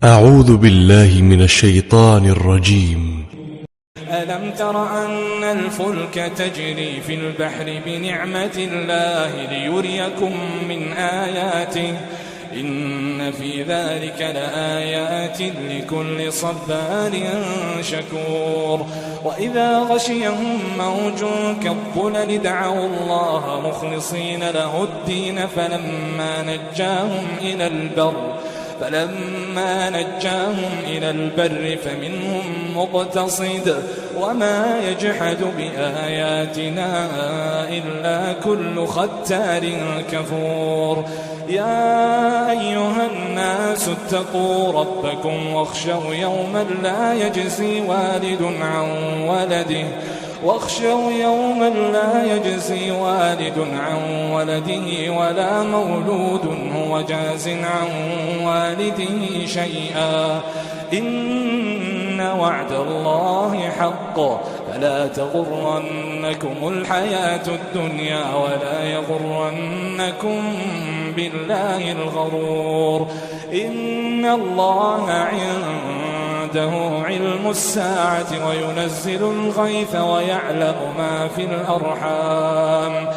أعوذ بالله من الشيطان الرجيم. ألم تر أن الفلك تجري في البحر بنعمة الله ليريكم من آياته إن في ذلك لآيات لكل صبار شكور. وإذا غشيهم موج كالظلل دعوا الله مخلصين له الدين فلما نجاهم إلى البر فمنهم مقتصد وما يجحد بآياتنا إلا كل ختار كفور. يا أيها الناس اتقوا ربكم واخشوا يوما لا يجزي والد عن ولده ولا مولود هو جاز عن والده شيئا إن وعد الله حق فلا تغرنكم الحياة الدنيا ولا يغرنكم بالله الغرور. إن الله عنده علم الساعة وينزل الغيث ويعلم ما في الأرحام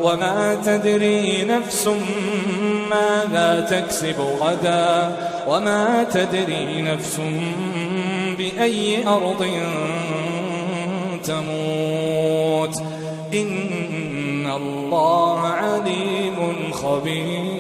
وما تدري نفس ماذا تكسب غدا وما تدري نفس بأي أرض تموت إن الله عليم خبير.